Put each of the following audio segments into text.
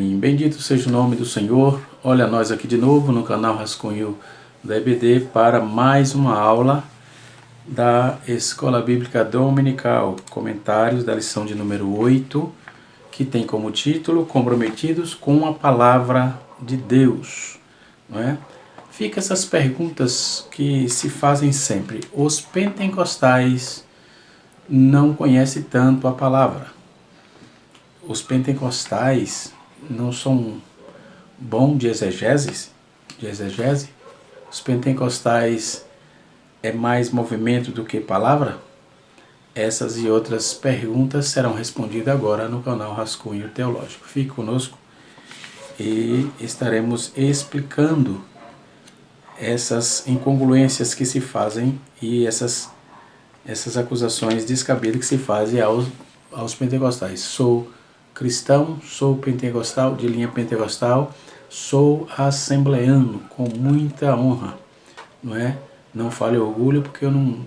Amém. Bendito seja o nome do Senhor. Olha nós aqui de novo no canal Rascunho da EBD para mais uma aula da Escola Bíblica Dominical, comentários da lição de número 8, que tem como título Comprometidos com a Palavra de Deus. Não é? Fica essas perguntas que se fazem sempre. Os pentecostais não conhecem tanto a palavra. Os pentecostais não são bons de exegese? Os pentecostais é mais movimento do que palavra? Essas e outras perguntas serão respondidas agora no canal Rascunho Teológico. Fique conosco e estaremos explicando essas incongruências que se fazem e essas acusações descabidas que se fazem aos pentecostais. Sou cristão, sou pentecostal, de linha pentecostal, sou assembleano, com muita honra, não é? Não fale orgulho, porque eu não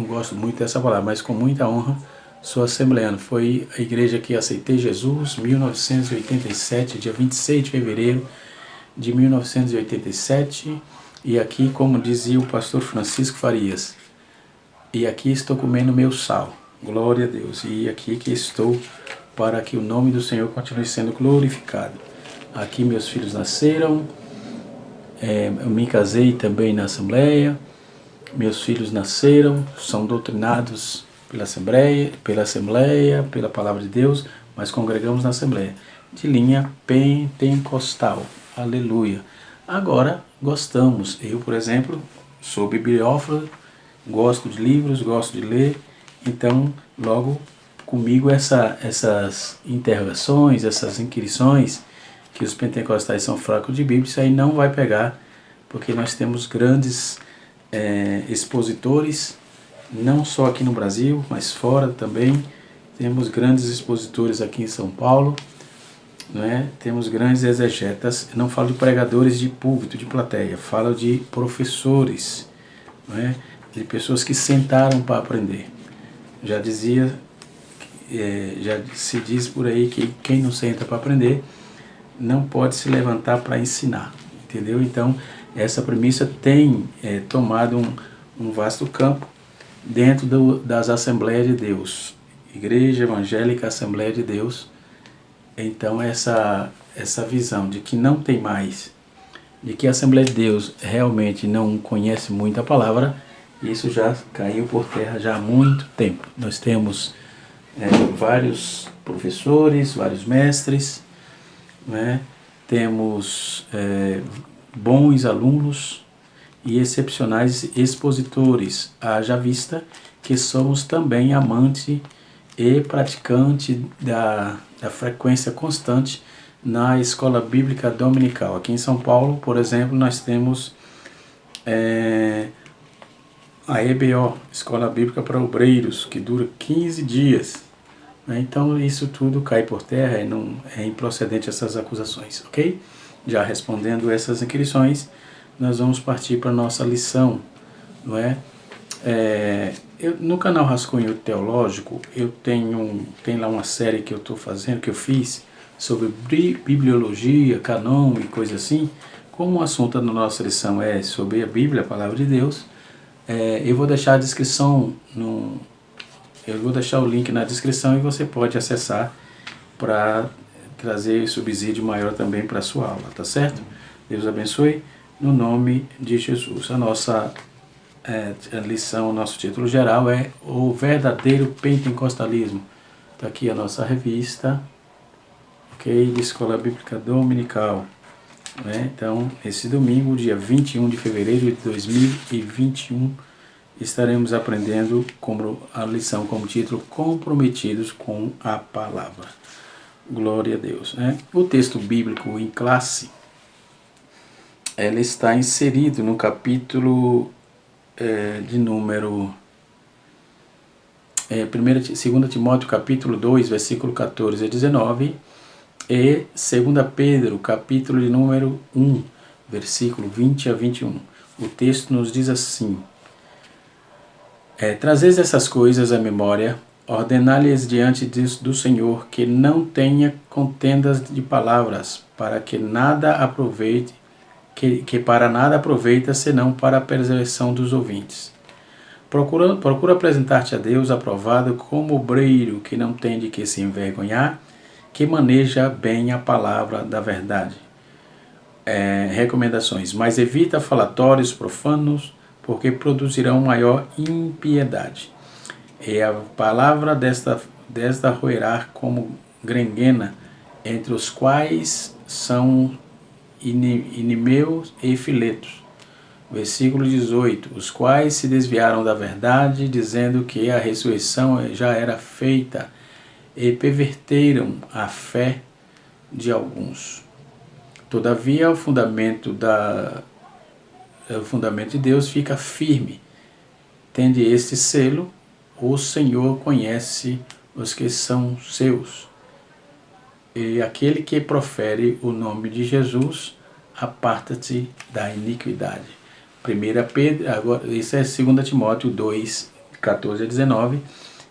gosto muito dessa palavra, mas com muita honra sou assembleano. Foi a igreja que aceitei Jesus, 1987, dia 26 de fevereiro de 1987, e aqui, como dizia o pastor Francisco Farias, e aqui estou comendo meu sal, glória a Deus, e aqui que estou para que o nome do Senhor continue sendo glorificado. Aqui meus filhos nasceram, eu me casei também na Assembleia, meus filhos nasceram, são doutrinados pela Assembleia, pela Palavra de Deus, mas congregamos na Assembleia, de linha pentecostal, aleluia. Agora gostamos, eu por exemplo, sou bibliófilo, gosto de livros, gosto de ler, então logo comigo essas interrogações, essas inquirições, que os pentecostais são fracos de Bíblia, isso aí não vai pegar, porque nós temos grandes expositores, não só aqui no Brasil, mas fora também, temos grandes expositores aqui em São Paulo, não é? Temos grandes exegetas, não falo de pregadores de púlpito, de plateia, falo de professores, não é? De pessoas que sentaram para aprender. Já se diz por aí que quem não senta para aprender não pode se levantar para ensinar, entendeu? Então, essa premissa tem tomado um vasto campo dentro das Assembleias de Deus, Igreja Evangélica Assembleia de Deus. Então, essa visão de que não tem mais, de que a Assembleia de Deus realmente não conhece muito a palavra, isso já caiu por terra já há muito tempo. Nós temos vários professores, vários mestres, né? Temos bons alunos e excepcionais expositores, haja vista que somos também amante e praticante da frequência constante na Escola Bíblica Dominical. Aqui em São Paulo, por exemplo, nós temos a EBO, Escola Bíblica para Obreiros, que dura 15 dias. Então isso tudo cai por terra e não é improcedente essas acusações, ok? Já respondendo essas inquirições, nós vamos partir para a nossa lição, não é? No canal Rascunho Teológico, eu tenho lá uma série que eu estou fazendo, que eu fiz, sobre bibliologia, canon e coisa assim. Como o assunto da nossa lição é sobre a Bíblia, a Palavra de Deus, eu vou deixar a descrição eu vou deixar o link na descrição e você pode acessar para trazer subsídio maior também para a sua aula, tá certo? Deus abençoe, no nome de Jesus. A nossa lição, o nosso título geral é O Verdadeiro Pentecostalismo. Está aqui a nossa revista, ok? De Escola Bíblica Dominical. Então, esse domingo, dia 21 de fevereiro de 2021, estaremos aprendendo a lição como título Comprometidos com a Palavra. Glória a Deus. O texto bíblico em classe, ela está inserido no capítulo de número 2 Timóteo capítulo 2, versículo 14 a 19, e 2 Pedro capítulo de número 1, versículo 20 a 21. O texto nos diz assim: trazeis essas coisas à memória, ordenar-lhes diante do Senhor que não tenha contendas de palavras, para que nada aproveite, que para nada aproveita, senão para a preservação dos ouvintes. Procura apresentar-te a Deus aprovado como obreiro que não tem de que se envergonhar, que maneja bem a palavra da verdade. Recomendações. Mas evita falatórios profanos, porque produzirão maior impiedade. E a palavra desta roerá como grenguena, entre os quais são Inimeus e Filetos. Versículo 18. Os quais se desviaram da verdade, dizendo que a ressurreição já era feita, e perverteram a fé de alguns. Todavia, o fundamento de Deus fica firme. Tende este selo: o Senhor conhece os que são seus. E aquele que profere o nome de Jesus, aparta-te da iniquidade. 1 Pedro, agora, isso é 2 Timóteo 2, 14 a 19.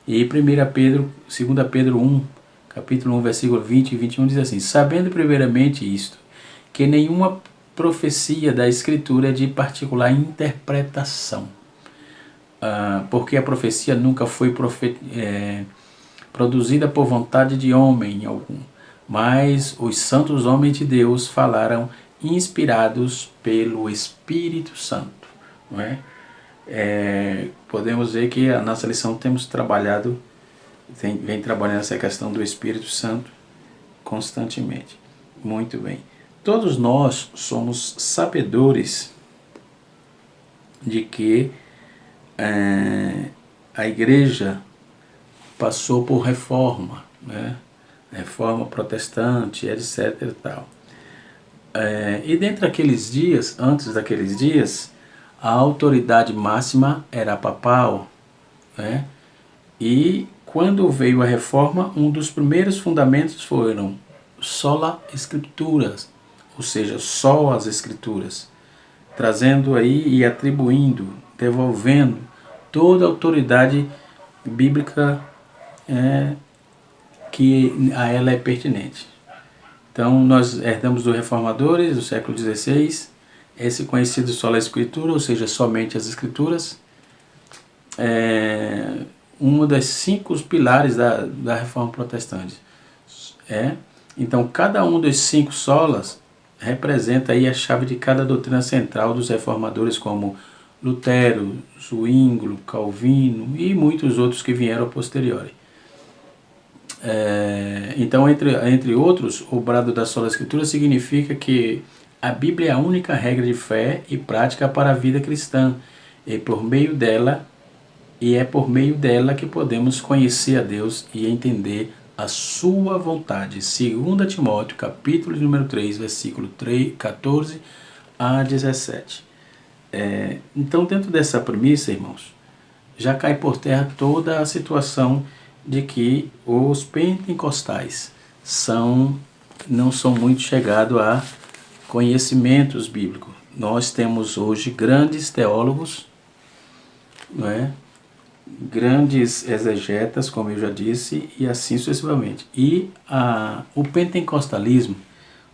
E 2 Pedro 1, capítulo 1, versículo 20 e 21 diz assim: sabendo primeiramente isto, que nenhuma profecia da Escritura é de particular interpretação, porque a profecia nunca foi produzida por vontade de homem algum, mas os santos homens de Deus falaram inspirados pelo Espírito Santo. Não é? Podemos ver que a nossa lição temos trabalhado, vem trabalhando essa questão do Espírito Santo constantemente. Muito bem. Todos nós somos sabedores de que a igreja passou por reforma, né? Reforma protestante, etc. E tal. E dentre aqueles dias, antes daqueles dias, a autoridade máxima era papal, né? E quando veio a reforma, um dos primeiros fundamentos foram sola escrituras, ou seja, só as escrituras, trazendo aí e atribuindo, devolvendo toda a autoridade bíblica que a ela é pertinente. Então, nós herdamos dos reformadores do século XVI esse conhecido sola escritura, ou seja, somente as escrituras, um dos 5 pilares da reforma protestante. Então, cada um dos 5 solas representa aí a chave de cada doutrina central dos reformadores, como Lutero, Zwinglio, Calvino e muitos outros que vieram a posteriori. Então, entre outros, o brado da sola escritura significa que a Bíblia é a única regra de fé e prática para a vida cristã, e é por meio dela que podemos conhecer a Deus e entender a sua vontade. 2 Timóteo, capítulo número 3, versículo 14 a 17. Então, dentro dessa premissa, irmãos, já cai por terra toda a situação de que os pentecostais não são muito chegados a conhecimentos bíblicos. Nós temos hoje grandes teólogos, não é? Grandes exegetas, como eu já disse, e assim sucessivamente. E o pentecostalismo,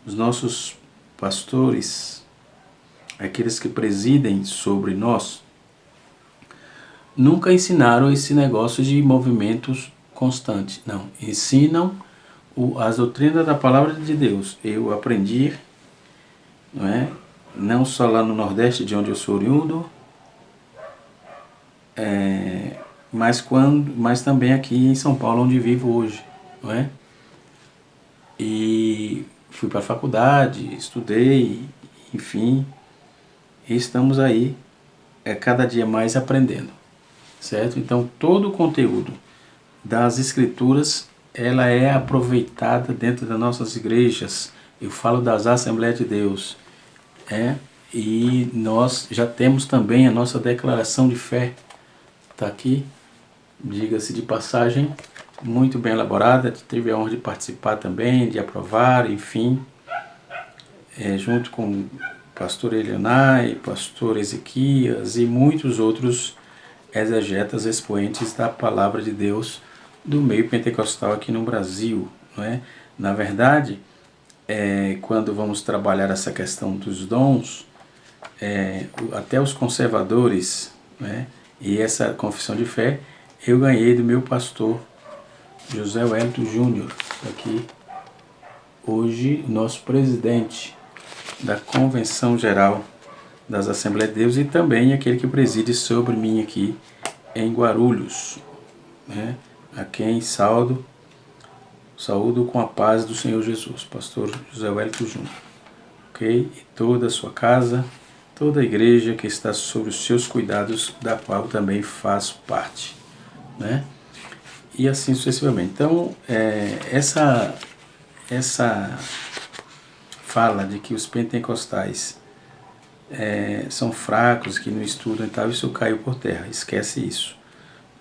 os nossos pastores, aqueles que presidem sobre nós, nunca ensinaram esse negócio de movimentos constantes. Não, ensinam as doutrinas da palavra de Deus. Eu aprendi, não só lá no Nordeste, de onde eu sou oriundo, mas também aqui em São Paulo, onde vivo hoje, não é? E fui para a faculdade, estudei, enfim, e estamos aí cada dia mais aprendendo, certo? Então, todo o conteúdo das Escrituras, ela é aproveitada dentro das nossas igrejas. Eu falo das Assembleias de Deus, e nós já temos também a nossa declaração de fé, está aqui, diga-se de passagem, muito bem elaborada. Tive a honra de participar também, de aprovar, enfim, junto com o pastor Elionai, pastor Ezequias e muitos outros exegetas expoentes da palavra de Deus do meio pentecostal aqui no Brasil, não é? Na verdade, quando vamos trabalhar essa questão dos dons, até os conservadores, né, e essa confissão de fé, eu ganhei do meu pastor José Wellington Júnior, aqui, hoje nosso presidente da Convenção Geral das Assembleias de Deus e também aquele que preside sobre mim aqui em Guarulhos, né, a quem saúdo com a paz do Senhor Jesus, pastor José Wellington Júnior, ok? E toda a sua casa, toda a igreja que está sob os seus cuidados, da qual também faço parte, né? E assim sucessivamente. Então, essa fala de que os pentecostais são fracos, que não estudam e tal, isso caiu por terra, esquece isso.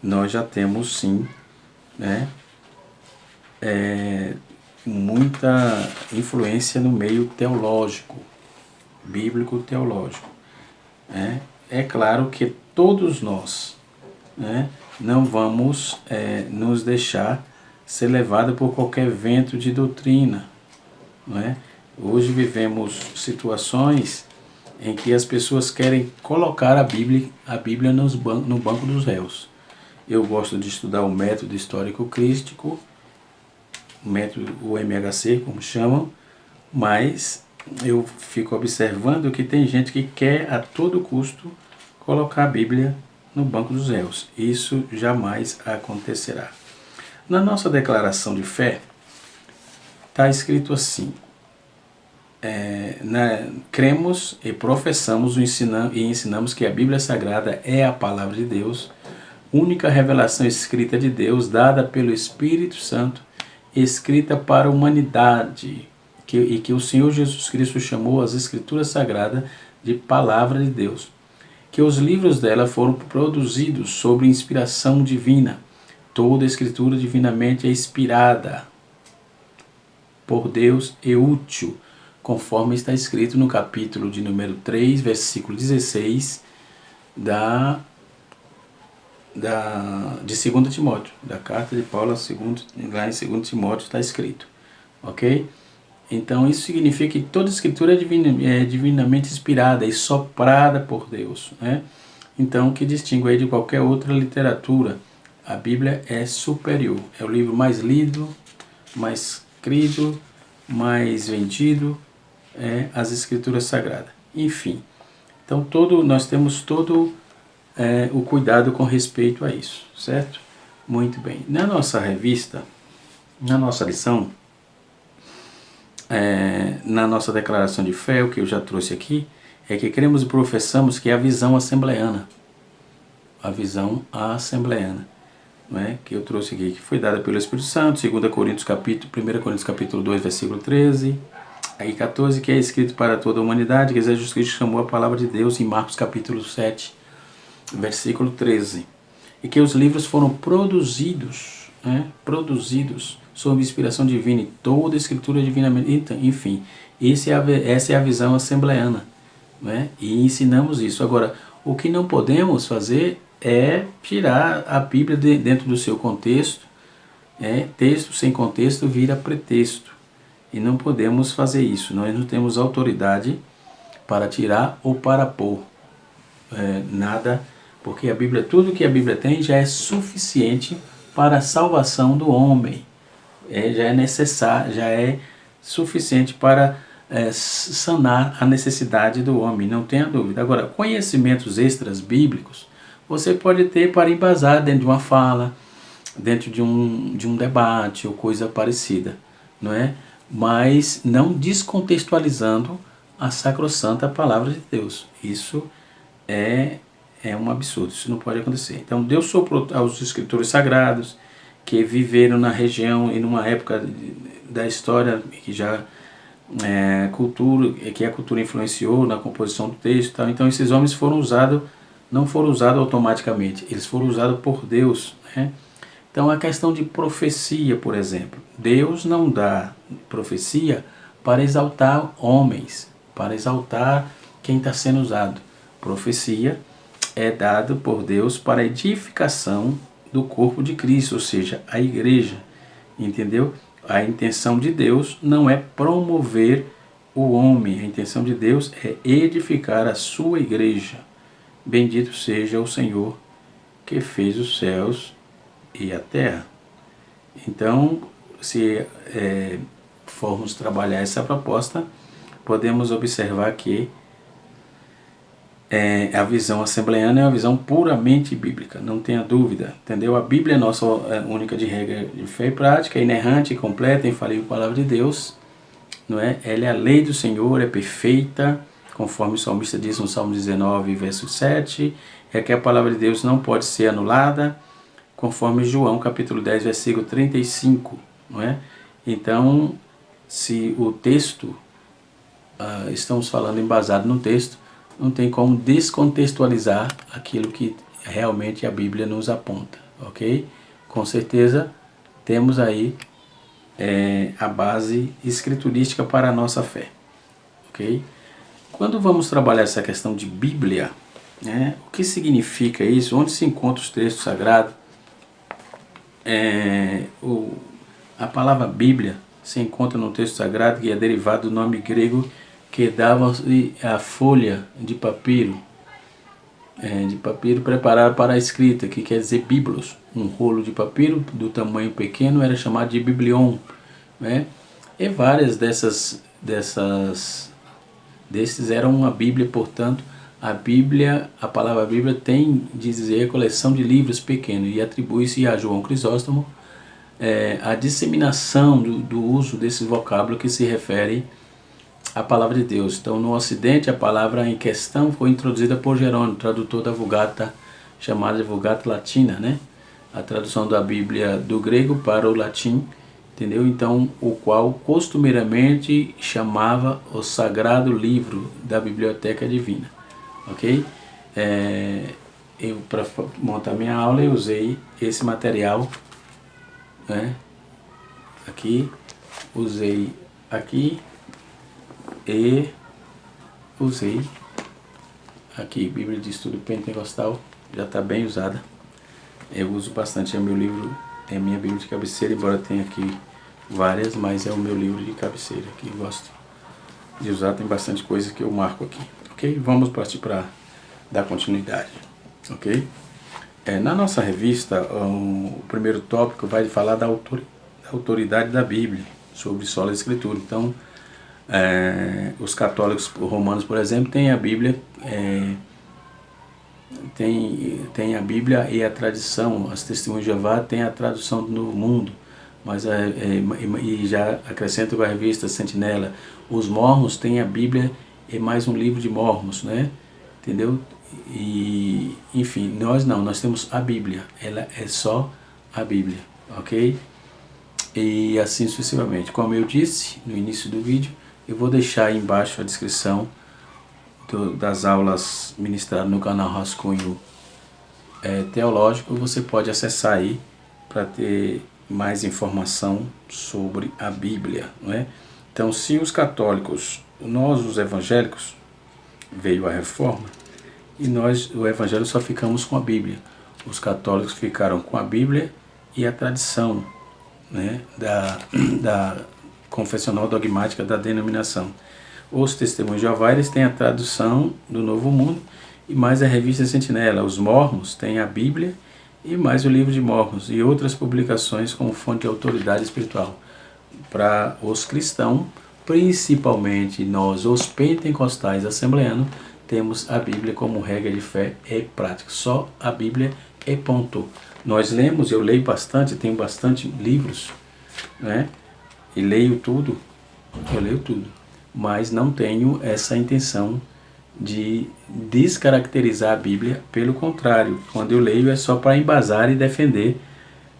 Nós já temos sim, né, muita influência no meio teológico, bíblico-teológico. É claro que todos nós, né, não vamos nos deixar ser levados por qualquer vento de doutrina. Não é? Hoje vivemos situações em que as pessoas querem colocar a Bíblia no banco dos réus. Eu gosto de estudar o método histórico-crítico, o MHC, como chamam, mas eu fico observando que tem gente que quer a todo custo colocar a Bíblia no banco dos réus. Isso jamais acontecerá. Na nossa declaração de fé, está escrito assim: cremos e professamos e ensinamos que a Bíblia Sagrada é a Palavra de Deus, única revelação escrita de Deus, dada pelo Espírito Santo, escrita para a humanidade, e que o Senhor Jesus Cristo chamou as Escrituras Sagradas de Palavra de Deus, que os livros dela foram produzidos sob inspiração divina. Toda a Escritura divinamente é inspirada por Deus e útil, conforme está escrito no capítulo de número 3, versículo 16 de 2 Timóteo, da carta de Paulo lá em 2 Timóteo está escrito, ok? Então isso significa que toda a Escritura é divinamente inspirada e soprada por Deus, né? Então, que distingue aí de qualquer outra literatura, a Bíblia é superior, é o livro mais lido, mais crido, mais vendido, as Escrituras Sagradas. Enfim, então nós temos todo o cuidado com respeito a isso, certo? Muito bem. Na nossa revista, na nossa lição, na nossa declaração de fé, o que eu já trouxe aqui, é que cremos e professamos que é a visão assembleana, não é? Que eu trouxe aqui, que foi dada pelo Espírito Santo, 1 Coríntios capítulo 2, versículo 13, aí 14, que é escrito para toda a humanidade, que Jesus Cristo chamou a palavra de Deus em Marcos capítulo 7, versículo 13, e que os livros foram produzidos sob inspiração divina, e toda a Escritura divinamente, então, enfim, essa é a visão assembleana, né? E ensinamos isso. Agora, o que não podemos fazer é tirar a Bíblia dentro do seu contexto. Texto sem contexto vira pretexto, e não podemos fazer isso. Nós não temos autoridade para tirar ou para pôr nada, porque a Bíblia, tudo que a Bíblia tem já é suficiente para a salvação do homem, já é necessário, já é suficiente para sanar a necessidade do homem, não tenha dúvida. Agora, conhecimentos extras bíblicos você pode ter para embasar dentro de uma fala, dentro de um debate ou coisa parecida, não é? Mas não descontextualizando a sacrossanta palavra de Deus. Isso é um absurdo, isso não pode acontecer. Então Deus soprou aos escritores sagrados que viveram na região e numa época da história que já a cultura influenciou na composição do texto, tal. Então esses homens não foram usados automaticamente, eles foram usados por Deus, né? Então a questão de profecia, por exemplo, Deus não dá profecia para exaltar homens, para exaltar quem está sendo usado. Profecia é dado por Deus para edificação do corpo de Cristo, ou seja, a igreja, entendeu? A intenção de Deus não é promover o homem, a intenção de Deus é edificar a sua igreja. Bendito seja o Senhor que fez os céus e a terra. Então, se formos trabalhar essa proposta, podemos observar que a visão assembleana é uma visão puramente bíblica, não tenha dúvida, entendeu? A Bíblia é nossa única de regra de fé e prática, é inerrante, completa, infalível palavra de Deus, não é? Ela é a lei do Senhor, é perfeita, conforme o salmista diz no Salmo 19, verso 7, é que a palavra de Deus não pode ser anulada, conforme João capítulo 10, versículo 35, não é? Então, se o texto, estamos falando embasado no texto, não tem como descontextualizar aquilo que realmente a Bíblia nos aponta, ok? Com certeza temos aí a base escriturística para a nossa fé, ok? Quando vamos trabalhar essa questão de Bíblia, né, o que significa isso? Onde se encontra os textos sagrados? A palavra Bíblia se encontra no texto sagrado, que é derivado do nome grego que dava a folha de papiro preparada para a escrita, que quer dizer biblos. Um rolo de papiro do tamanho pequeno era chamado de biblion, né? E várias desses eram uma Bíblia. Portanto, a palavra Bíblia tem de dizer coleção de livros pequenos, e atribui-se a João Crisóstomo a disseminação do uso desse vocábulo que se refere à palavra de Deus. Então, no Ocidente, a palavra em questão foi introduzida por Jerônimo, tradutor da Vulgata, chamada de Vulgata Latina, né? A tradução da Bíblia do grego para o latim, entendeu? Então, o qual costumeiramente chamava o Sagrado Livro da Biblioteca Divina, ok? Para montar minha aula, eu usei esse material, né? Usei aqui e usei aqui, Bíblia de Estudo Pentecostal, já está bem usada. Eu uso bastante, é meu livro, é minha Bíblia de cabeceira, embora tenha aqui várias, mas é o meu livro de cabeceira que eu gosto de usar, tem bastante coisa que eu marco aqui, ok? Vamos partir para dar continuidade, ok? Na nossa revista, o primeiro tópico vai falar da autoridade da Bíblia, sobre sola Escritura. Então, os católicos romanos, por exemplo, têm a Bíblia, tem a Bíblia e a tradição. As Testemunhas de Jeová têm a tradução do Novo Mundo, mas e já acrescento com a revista Sentinela. Os Mormons têm a Bíblia e mais um livro de Mormons, né? Entendeu? E, enfim, nós temos a Bíblia, ela é só a Bíblia, ok? E assim sucessivamente. Como eu disse no início do vídeo, eu vou deixar aí embaixo a descrição das aulas ministradas no canal Rascunho Teológico. Você pode acessar aí para ter mais informação sobre a Bíblia, não é? Então, se os católicos, nós os evangélicos, veio a reforma, e nós, o evangelho, só ficamos com a Bíblia. Os católicos ficaram com a Bíblia e a tradição, né, da confessional dogmática da denominação. Os Testemunhos de Jeová, eles têm a tradução do Novo Mundo e mais a revista Sentinela. Os Mormons têm a Bíblia e mais o livro de Mormons e outras publicações como fonte de autoridade espiritual. Para os cristãos, principalmente nós, os pentecostais assembleanos, temos a Bíblia como regra de fé e prática. Só a Bíblia e ponto. Nós lemos, eu leio bastante, tenho bastante livros, né? E leio tudo, mas não tenho essa intenção de descaracterizar a Bíblia. Pelo contrário, quando eu leio é só para embasar e defender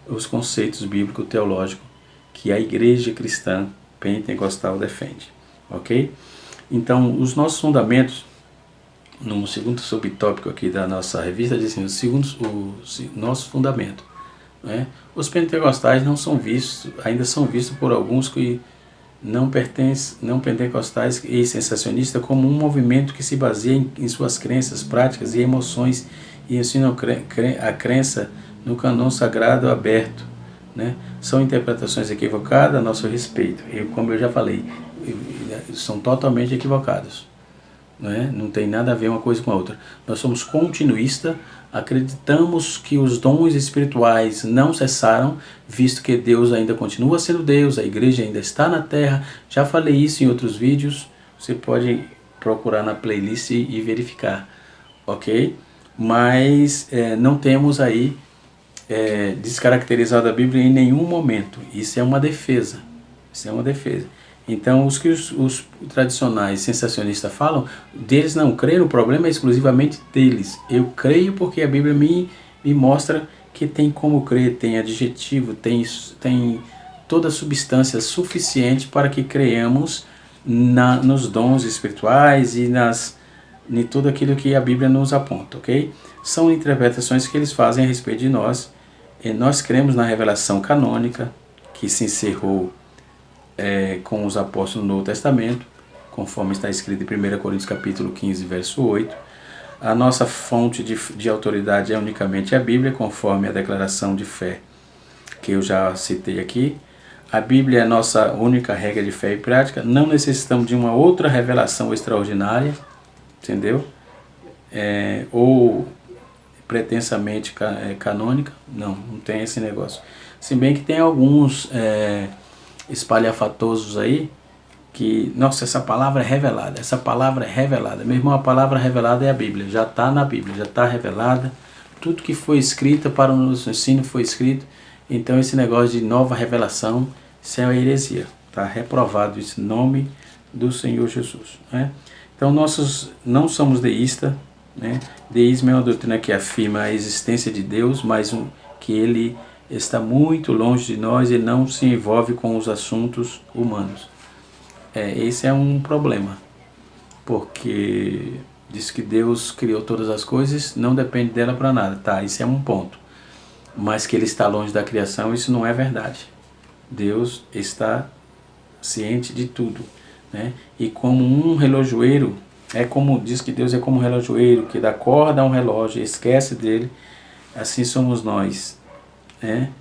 os conceitos bíblico-teológicos que a igreja cristã pentecostal defende, ok? Então, os nossos fundamentos, no segundo subtópico aqui da nossa revista, diz assim, o nosso fundamento, né? Os pentecostais ainda são vistos por alguns que não pentecostais e sensacionistas como um movimento que se baseia em suas crenças, práticas e emoções e ensinam a crença no cânon sagrado aberto, né? São interpretações equivocadas a nosso respeito. Como eu já falei, são totalmente equivocadas. Não tem nada a ver uma coisa com a outra. Nós somos continuistas, acreditamos que os dons espirituais não cessaram, visto que Deus ainda continua sendo Deus, a igreja ainda está na terra. Já falei isso em outros vídeos, você pode procurar na playlist e verificar, ok? Mas não temos aí descaracterizado a Bíblia em nenhum momento. Isso é uma defesa. Isso é uma defesa. Então, os que os tradicionais sensacionistas falam, deles não creem, o problema é exclusivamente deles. Eu creio porque a Bíblia me mostra que tem como crer, tem adjetivo, tem toda a substância suficiente para que creiamos nos dons espirituais e em tudo aquilo que a Bíblia nos aponta, ok? São interpretações que eles fazem a respeito de nós. E nós cremos na revelação canônica, que se encerrou com os apóstolos no Novo Testamento, conforme está escrito em 1 Coríntios capítulo 15, verso 8. A nossa fonte de autoridade é unicamente a Bíblia, conforme a declaração de fé que eu já citei aqui. A Bíblia é a nossa única regra de fé e prática. Não necessitamos de uma outra revelação extraordinária, entendeu? Ou pretensamente canônica. Não tem esse negócio. Se bem que tem alguns espalhafatosos aí que, nossa, essa palavra é revelada, essa palavra é revelada. Meu irmão, a palavra revelada é a Bíblia, já está na Bíblia, já está revelada. Tudo que foi escrito para o nosso ensino foi escrito. Então esse negócio de nova revelação, isso é uma heresia, está reprovado esse nome do Senhor Jesus, né? Então nós não somos deístas, né? Deísmo é uma doutrina que afirma a existência de Deus, mas que ele está muito longe de nós e não se envolve com os assuntos humanos. Esse é um problema, porque diz que Deus criou todas as coisas, não depende dela para nada, tá? Isso é um ponto. Mas que ele está longe da criação, isso não é verdade. Deus está ciente de tudo, né? E como um relojoeiro, diz que Deus é como um relojoeiro que dá corda a um relógio e esquece dele, assim somos nós, né?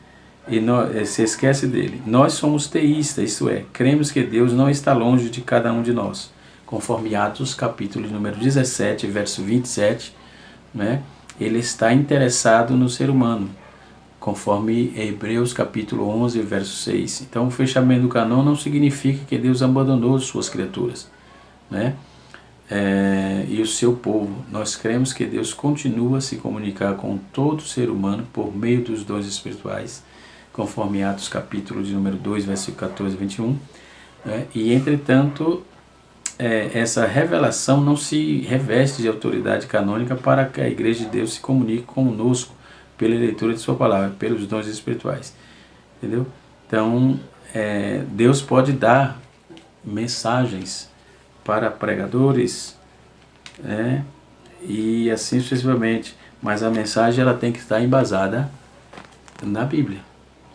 E se esquece dele. Nós somos teístas, isto é, cremos que Deus não está longe de cada um de nós, conforme Atos capítulo número 17, verso 27, né? Ele está interessado no ser humano, conforme Hebreus capítulo 11, verso 6. Então o fechamento do cânon não significa que Deus abandonou suas criaturas, né? E o seu povo. Nós cremos que Deus continua a se comunicar com todo ser humano por meio dos dons espirituais, conforme Atos capítulo de número 2, versículo 14 e 21. Né? E entretanto, essa revelação não se reveste de autoridade canônica para que a Igreja de Deus se comunique conosco pela leitura de sua palavra, pelos dons espirituais, entendeu? Então, Deus pode dar mensagens para pregadores, né? E assim sucessivamente, mas a mensagem ela tem que estar embasada na Bíblia.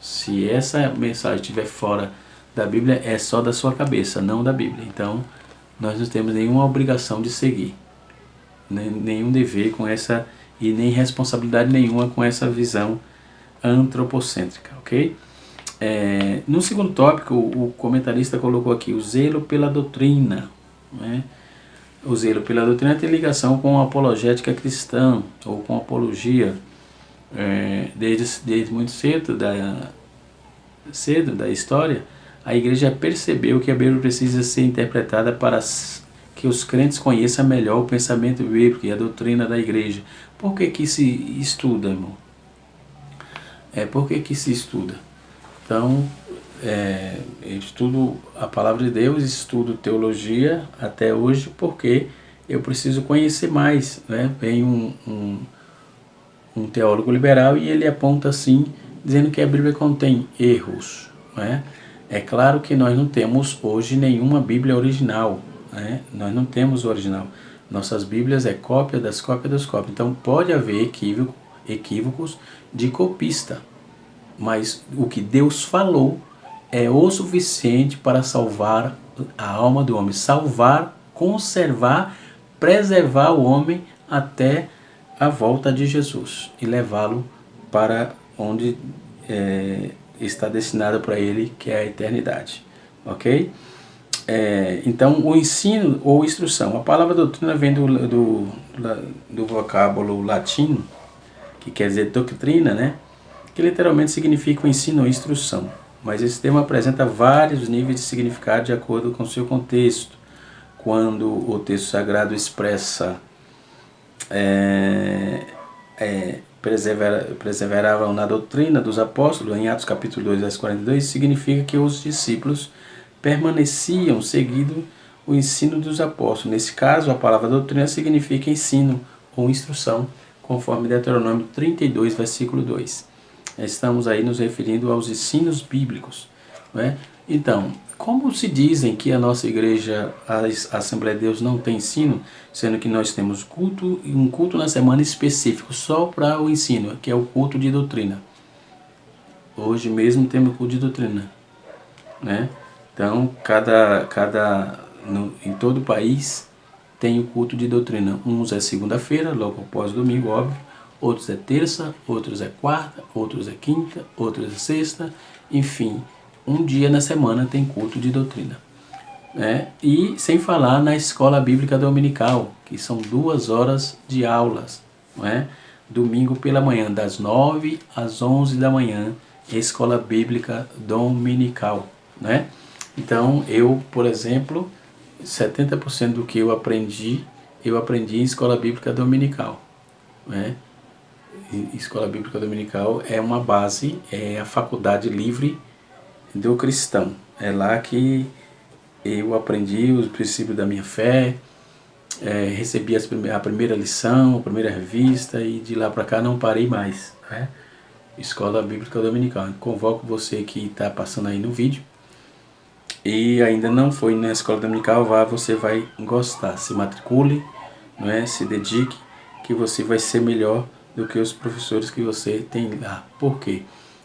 Se essa mensagem estiver fora da Bíblia, é só da sua cabeça, não da Bíblia. Então, nós não temos nenhuma obrigação de seguir, nenhum dever com essa, e nem responsabilidade nenhuma com essa visão antropocêntrica, ok? No segundo tópico, o comentarista colocou aqui o zelo pela doutrina, né? O zelo pela doutrina tem ligação com a apologética cristã, ou com a apologia. Desde muito cedo da história, a igreja percebeu que a Bíblia precisa ser interpretada para que os crentes conheçam melhor o pensamento bíblico e a doutrina da igreja. Por que se estuda, irmão? Por que se estuda? Então, eu estudo a palavra de Deus, estudo teologia até hoje porque eu preciso conhecer mais, né? Vem um teólogo liberal e ele aponta assim, dizendo que a Bíblia contém erros, né? É claro que nós não temos hoje nenhuma Bíblia original, né? Nós não temos o original. Nossas Bíblias é cópia das cópias das cópias. Então pode haver equívocos de copista, mas o que Deus falou é o suficiente para salvar a alma do homem, salvar, conservar, preservar o homem até a volta de Jesus e levá-lo para onde está destinado para ele, que é a eternidade. Ok? Então, o ensino ou instrução. A palavra doutrina vem do vocábulo latino, que quer dizer doutrina, né? Que literalmente significa o ensino ou instrução. Mas esse termo apresenta vários níveis de significado de acordo com o seu contexto. Quando o texto sagrado expressa perseveravam na doutrina dos apóstolos, em Atos capítulo 2, verso 42, significa que os discípulos permaneciam seguindo o ensino dos apóstolos. Nesse caso, a palavra doutrina significa ensino ou instrução, conforme Deuteronômio 32, versículo 2. Estamos aí nos referindo aos ensinos bíblicos, não é? Então, como se dizem que a nossa igreja, a Assembleia de Deus, não tem ensino, sendo que nós temos um culto na semana específico só para o ensino, que é o culto de doutrina. Hoje mesmo temos culto de doutrina, né? Então, em todo o país tem o culto de doutrina. Uns é segunda-feira, logo após domingo, óbvio. Outros é terça, outros é quarta, outros é quinta, outros é sexta. Enfim, um dia na semana tem culto de doutrina. Né? E sem falar na escola bíblica dominical, que são 2 horas de aulas. Não é? Domingo pela manhã, das 9 às 11 da manhã, escola bíblica dominical. Né? Então, eu, por exemplo, 70% do que eu aprendi em escola bíblica dominical. Né? Escola bíblica dominical é uma base, é a faculdade livre do cristão. É lá que eu aprendi os princípios da minha fé, recebi a primeira lição, a primeira revista, e de lá para cá não parei mais. Né? Escola bíblica dominical. Convoco você que está passando aí no vídeo e ainda não foi na escola dominical, você vai gostar. Se matricule, não é? Se dedique, que você vai ser melhor do que os professores que você tem lá. Por quê?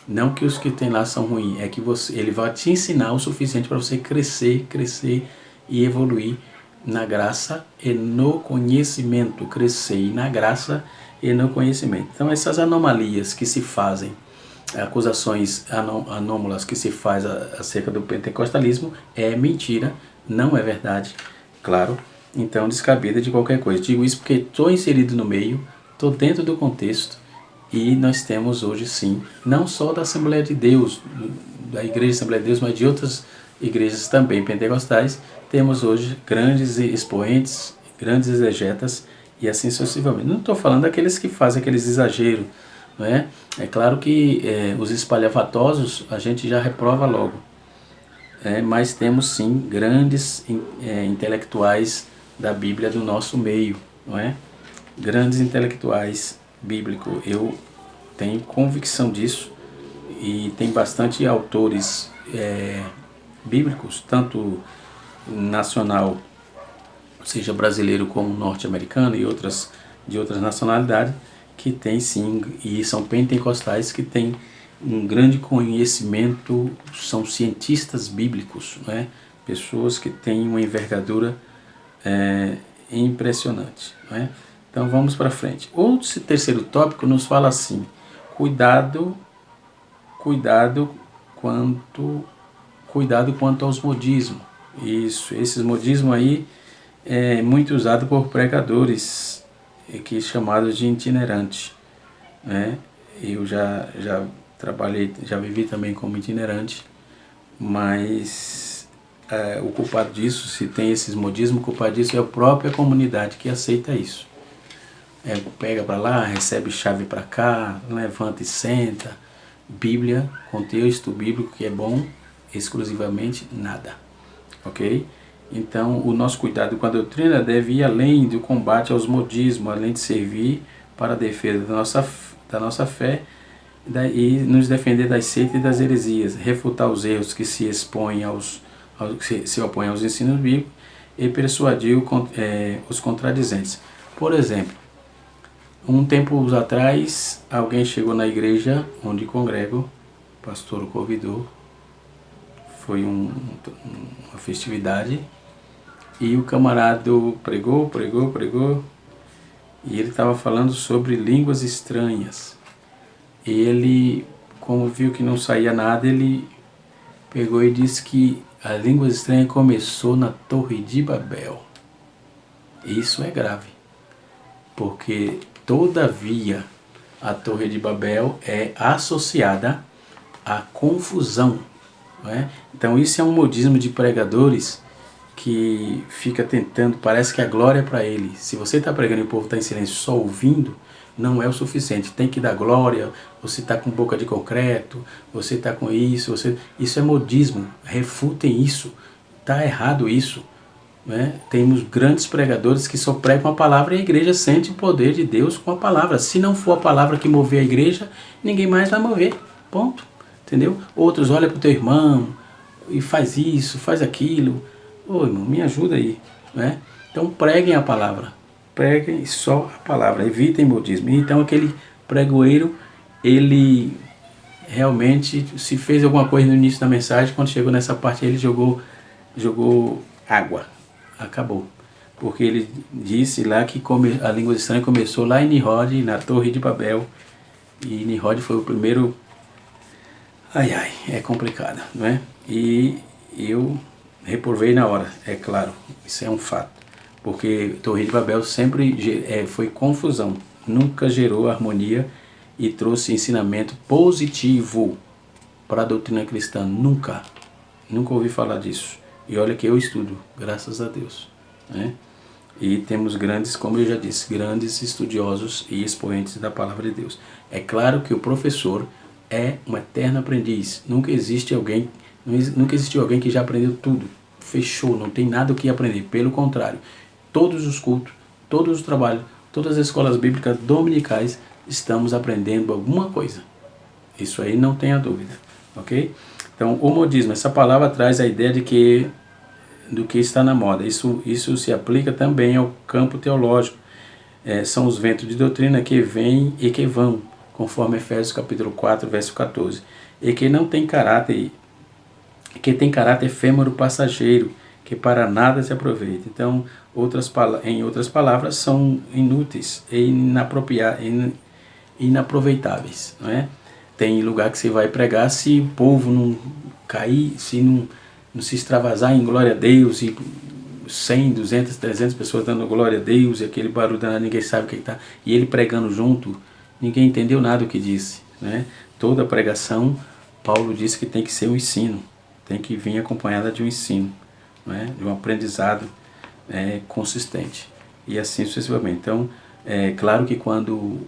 Não que os que tem lá são ruins, é que ele vai te ensinar o suficiente para você crescer e evoluir na graça e no conhecimento. Crescer na graça e no conhecimento. Então, essas anomalias que se fazem, acusações anômalas que se faz acerca do pentecostalismo, é mentira, não é verdade, claro. Então, descabida de qualquer coisa. Digo isso porque estou inserido no meio, estou dentro do contexto, e nós temos hoje sim, não só da Assembleia de Deus, da Igreja Assembleia de Deus, mas de outras igrejas também pentecostais, temos hoje grandes expoentes, grandes exegetas e assim sucessivamente. Não estou falando daqueles que fazem aqueles exageros, não é? É claro que os espalhafatosos a gente já reprova logo, mas temos sim grandes intelectuais da Bíblia do nosso meio, não é? Grandes intelectuais bíblicos, eu tenho convicção disso, e tem bastante autores bíblicos, tanto nacional, seja brasileiro como norte-americano e de outras nacionalidades, que tem sim, e são pentecostais que têm um grande conhecimento, são cientistas bíblicos, né? Pessoas que têm uma envergadura impressionante. Né? Então vamos para frente. O terceiro tópico nos fala assim: cuidado quanto aos modismos. Isso, esses modismos aí é muito usado por pregadores, que é chamado de itinerante, né? Eu já trabalhei, já vivi também como itinerante, mas o culpado disso, se tem esses modismos, o culpado disso é a própria comunidade que aceita isso. Pega para lá, recebe chave para cá, levanta e senta. Bíblia, contexto bíblico que é bom, exclusivamente nada. Ok? Então, o nosso cuidado com a doutrina deve ir além do combate aos modismos, além de servir para a defesa da nossa fé e nos defender das seitas e das heresias, refutar os erros que se opõem aos ensinos bíblicos e persuadir os contradizentes. Por exemplo, um tempo atrás, alguém chegou na igreja onde congrego, o pastor o convidou, foi uma festividade, e o camarada pregou, e ele estava falando sobre línguas estranhas. Ele, como viu que não saía nada, ele pegou e disse que a língua estranha começou na Torre de Babel. Isso é grave, porque todavia a Torre de Babel é associada à confusão, não é? Então isso é um modismo de pregadores que fica tentando, parece que a glória é para ele. Se você está pregando e o povo está em silêncio só ouvindo, não é o suficiente, tem que dar glória, você está com boca de concreto, você está com isso, isso é modismo, refutem isso, está errado isso. Né? Temos grandes pregadores que só pregam a palavra e a igreja sente o poder de Deus com a palavra. Se não for a palavra que mover a igreja, ninguém mais vai mover, ponto. Entendeu? Outros olham para o teu irmão e faz isso, faz aquilo. Ô irmão, me ajuda aí. Né? Então preguem a palavra, preguem só a palavra, evitem modismo. Então aquele pregoeiro, ele realmente, se fez alguma coisa no início da mensagem, quando chegou nessa parte ele jogou água. Acabou. Porque ele disse lá que a língua estranha começou lá em Nimrod, na Torre de Babel. E Nimrod foi o primeiro. É complicado, não é? E eu reprovei na hora, é claro, isso é um fato. Porque Torre de Babel sempre foi confusão, nunca gerou harmonia e trouxe ensinamento positivo para a doutrina cristã, nunca ouvi falar disso. E olha que eu estudo, graças a Deus. Né? E temos grandes, como eu já disse, grandes estudiosos e expoentes da palavra de Deus. É claro que o professor é um eterno aprendiz. Nunca existiu alguém que já aprendeu tudo. Fechou, não tem nada o que aprender. Pelo contrário, todos os cultos, todos os trabalhos, todas as escolas bíblicas dominicais, estamos aprendendo alguma coisa. Isso aí não tenha dúvida, ok? Então, o modismo, essa palavra traz a ideia do que está na moda. Isso se aplica também ao campo teológico. São os ventos de doutrina que vêm e que vão, conforme Efésios capítulo 4, verso 14. E que não tem caráter, que tem caráter efêmero passageiro, que para nada se aproveita. Então, em outras palavras, são inúteis e inaproveitáveis, não é? Tem lugar que você vai pregar, se o povo não cair, se não se extravasar em glória a Deus, e 100, 200, 300 pessoas dando glória a Deus, e aquele barulho danado, ninguém sabe o que está, e ele pregando junto, ninguém entendeu nada do que disse. Né? Toda pregação, Paulo disse que tem que ser um ensino, tem que vir acompanhada de um ensino, né? De um aprendizado consistente, e assim sucessivamente. Então, é claro que quando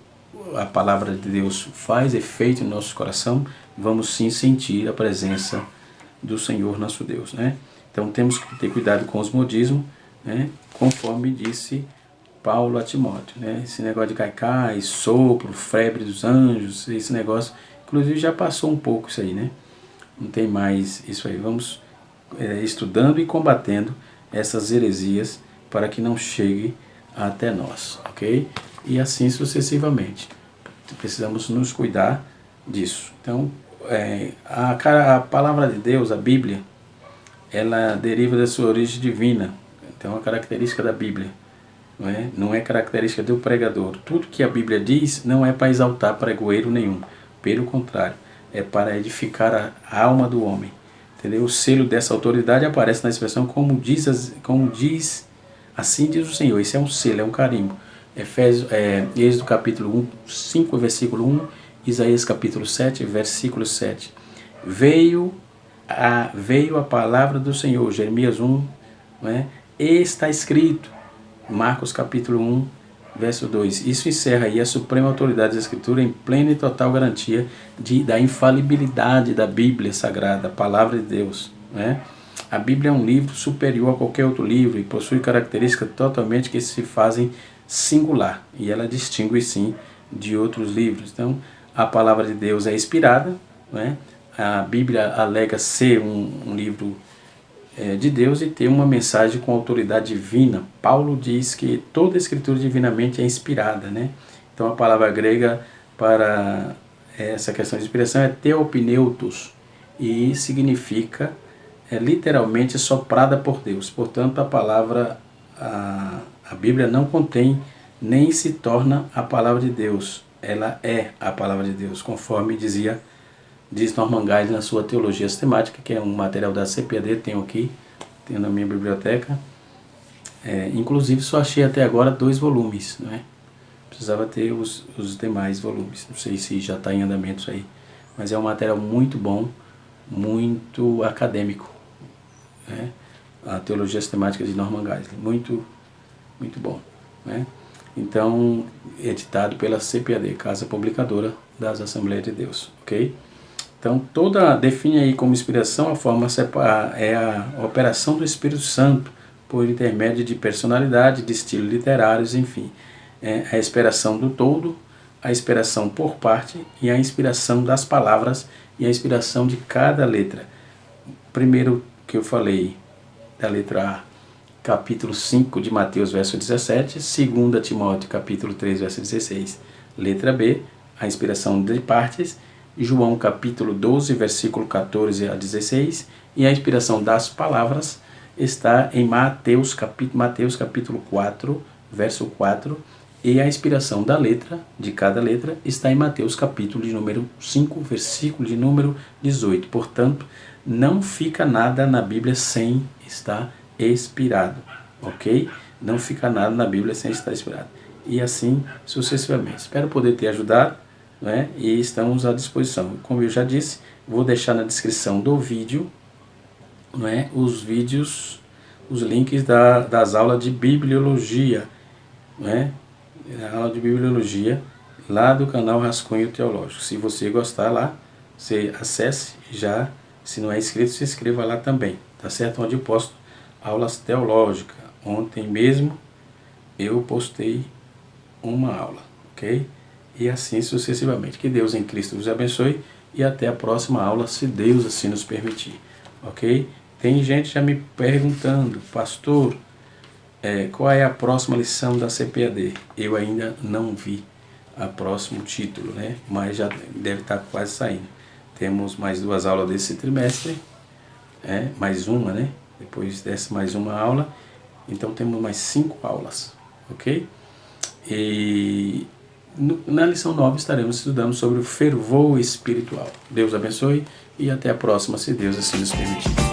a palavra de Deus faz efeito no nosso coração, vamos sim sentir a presença do Senhor nosso Deus, né? Então temos que ter cuidado com os modismos, né? Conforme disse Paulo a Timóteo, né? Esse negócio de caicai, sopro, febre dos anjos, esse negócio, inclusive já passou um pouco isso aí, né? Não tem mais isso aí. Vamos estudando e combatendo essas heresias para que não chegue até nós, ok? E assim sucessivamente. Precisamos nos cuidar disso. Então, a palavra de Deus, a Bíblia, ela deriva da sua origem divina. Então, é uma característica da Bíblia. Não é característica do pregador. Tudo que a Bíblia diz não é para exaltar pregoeiro nenhum. Pelo contrário, é para edificar a alma do homem. Entendeu? O selo dessa autoridade aparece na expressão como diz, assim diz o Senhor. Isso é um selo, é um carimbo. Êxodo capítulo 5, versículo 1, Isaías capítulo 7, versículo 7. Veio a palavra do Senhor, Jeremias 1, está escrito, Marcos capítulo 1, verso 2. Isso encerra aí a suprema autoridade da Escritura em plena e total garantia da infalibilidade da Bíblia Sagrada, a palavra de Deus. A Bíblia é um livro superior a qualquer outro livro e possui características totalmente que se fazem singular, e ela distingue sim de outros livros. Então, a palavra de Deus é inspirada, a Bíblia alega ser um livro de Deus e ter uma mensagem com autoridade divina. Paulo diz que toda a escritura divinamente é inspirada, Então, a palavra grega para essa questão de inspiração é theopneutos, e significa literalmente soprada por Deus. Portanto, a Bíblia não contém nem se torna a palavra de Deus, ela é a palavra de Deus, conforme diz Norman Guides na sua Teologia Sistemática, que é um material da CPAD, tenho na minha biblioteca. Inclusive só achei até agora 2 volumes, não é? Precisava ter os demais volumes, não sei se já está em andamento isso aí, mas é um material muito bom, muito acadêmico, né? A Teologia Sistemática de Norman Guides, muito bom, né? Então, editado pela CPAD, Casa Publicadora das Assembleias de Deus, ok? Então, define aí como inspiração a forma a operação do Espírito Santo por intermédio de personalidade, de estilos literários, enfim. A inspiração do todo, a inspiração por parte e a inspiração das palavras e a inspiração de cada letra. Primeiro que eu falei da letra A, capítulo 5 de Mateus, verso 17, 2 Timóteo, capítulo 3, verso 16. Letra B, a inspiração de partes, João, capítulo 12, versículo 14 a 16, e a inspiração das palavras está em Mateus, capítulo 4, verso 4, e a inspiração da letra, de cada letra, está em Mateus, capítulo de número 5, versículo de número 18. Portanto, não fica nada na Bíblia sem estar inspirado, ok? Não fica nada na Bíblia sem estar inspirado. E assim sucessivamente. Espero poder ter ajudado, né? E estamos à disposição. Como eu já disse, vou deixar na descrição do vídeo, né, os links das aulas de bibliologia, né? A aula de bibliologia lá do canal Rascunho Teológico. Se você gostar lá, você acesse já. Se não é inscrito, se inscreva lá também, tá certo? Onde eu posto aulas teológicas. Ontem mesmo eu postei uma aula, ok? E assim sucessivamente. Que Deus em Cristo vos abençoe e até a próxima aula, se Deus assim nos permitir, ok? Tem gente já me perguntando, pastor, qual é a próxima lição da CPAD? Eu ainda não vi o próximo título, né? Mas já deve estar quase saindo. Temos mais 2 aulas desse trimestre, mais uma, né? Depois dessa mais uma aula, então temos mais 5 aulas, ok? E na lição 9 estaremos estudando sobre o fervor espiritual. Deus abençoe e até a próxima, se Deus assim nos permitir.